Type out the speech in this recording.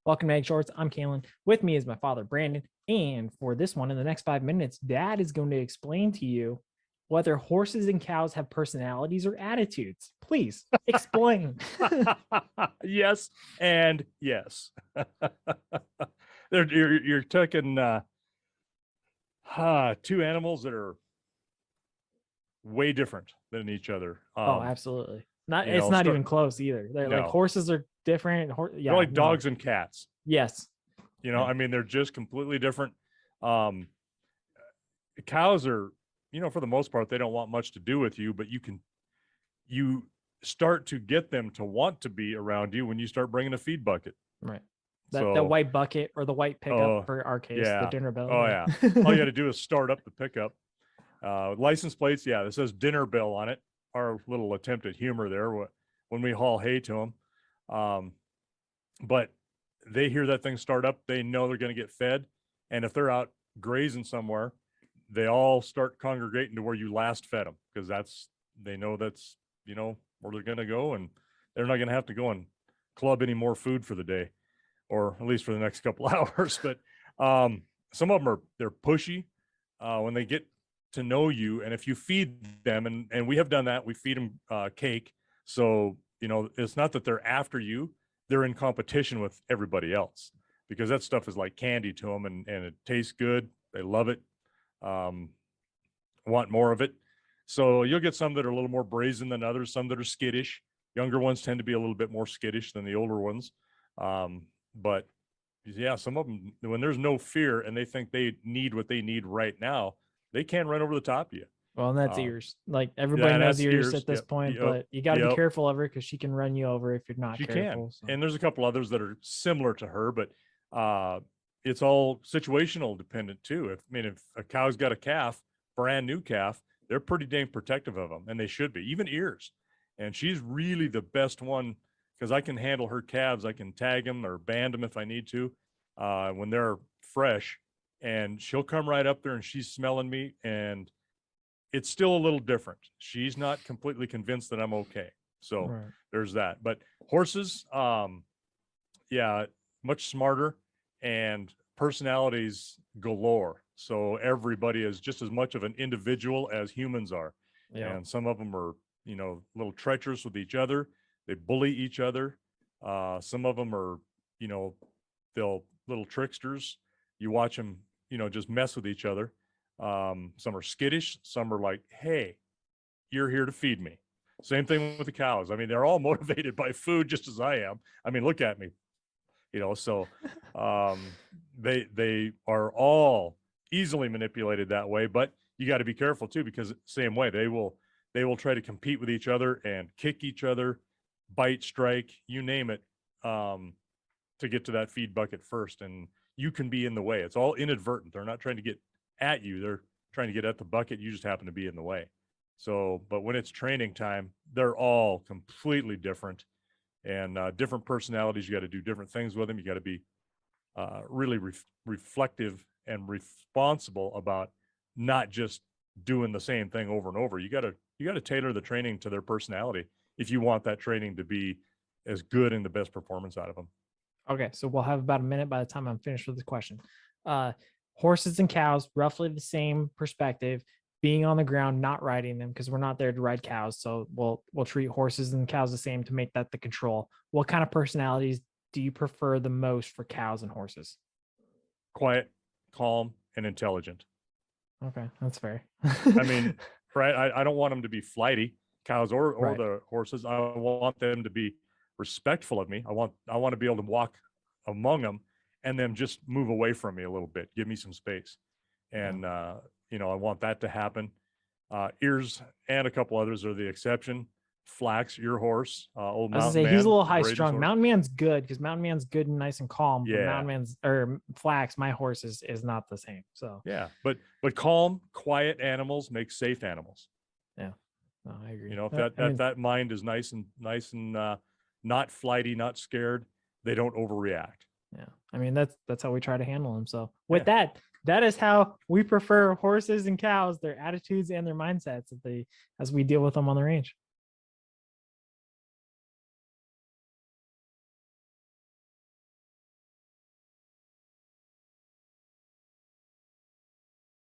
Welcome to Egg Shorts. I'm Kalen. With me is my father, Brandon. And for this one, in the next 5 minutes, Dad is going to explain to you whether horses and cows have personalities or attitudes. Please explain. Yes, and yes. You're taking two animals that are way different than each other. Oh, absolutely. Not. You It's know, not start even close either. They're like no, horses are different. they're Yeah, like no. dogs and cats. Yes. Yeah. I mean, they're just completely different. Um, Cows are, for the most part, they don't want much to do with you, but you start to get them to want to be around you when you start bringing a feed bucket. Right. The So, white bucket or the white pickup for our case, the yeah. dinner bell. Oh, yeah. All you got to do is start up the pickup. License plates, yeah, it says dinner bell on it. Our little attempt at humor there when we haul hay to them. But they hear that thing start up, they know they're going to get fed. And if they're out grazing somewhere, they all start congregating to where you last fed them because they know that's, where they're going to go, and they're not going to have to go and club any more food for the day, or at least for the next couple hours. But some of them they're pushy when they get to know you. And if you feed them, and we have done that, we feed them cake. So, it's not that they're after you, they're in competition with everybody else because that stuff is like candy to them, and it tastes good. They love it, want more of it. So you'll get some that are a little more brazen than others, some that are skittish. Younger ones tend to be a little bit more skittish than the older ones. But yeah, some of them, when there's no fear and they think they need what they need right now, they can run over the top of you. Well, and that's ears. Like everybody knows ears at this point, but you got to be careful of her because she can run you over if you're not careful. So. And there's a couple others that are similar to her, but it's all situational dependent too. If a cow's got a calf, brand new calf, they're pretty dang protective of them, and they should be, even ears. And she's really the best one because I can handle her calves. I can tag them or band them if I need to when they're fresh, and she'll come right up there and she's smelling me, and it's still a little different. She's not completely convinced that I'm okay. So there's that. But horses, yeah, much smarter and personalities galore. So everybody is just as much of an individual as humans are. Yeah. And some of them are, a little treacherous with each other. They bully each other. Some of them are, they'll little tricksters. You watch them, just mess with each other. Some are skittish. Some are like, hey, you're here to feed me. Same thing with the cows. I mean, they're all motivated by food just as I am. I mean, look at me, so they are all easily manipulated that way, but you got to be careful too, because same way they will try to compete with each other and kick each other, bite, strike, you name it, to get to that feed bucket first. And you can be in the way. It's all inadvertent. They're not trying to get at you. They're trying to get at the bucket. You just happen to be in the way. So, but when it's training time, they're all completely different and different personalities. You got to do different things with them. You got to be really reflective and responsible about not just doing the same thing over and over. You got to tailor the training to their personality if you want that training to be as good and the best performance out of them. Okay, so we'll have about a minute by the time I'm finished with this question. Horses and cows, roughly the same perspective, being on the ground, not riding them, because we're not there to ride cows. So we'll treat horses and cows the same to make that the control. What kind of personalities do you prefer the most for cows and horses? Quiet, calm, and intelligent. Okay, that's fair. I mean, right? I don't want them to be flighty, cows or the horses. I want them to be respectful of me. I want to be able to walk among them and then just move away from me a little bit. Give me some space. And, I want that to happen. Ears and a couple others are the exception. Flax, your horse, old Mountain Man. He's a little high strung. Mountain Man's good because Mountain Man's good and nice and calm. Yeah. But Mountain Man's or Flax, my horse is not the same. So yeah, but calm, quiet animals make safe animals. Yeah, no, I agree. If that mind is nice and not flighty, not scared, they don't overreact. Yeah, I mean that's how we try to handle them. So with that is how we prefer horses and cows, their attitudes and their mindsets as we deal with them on the range.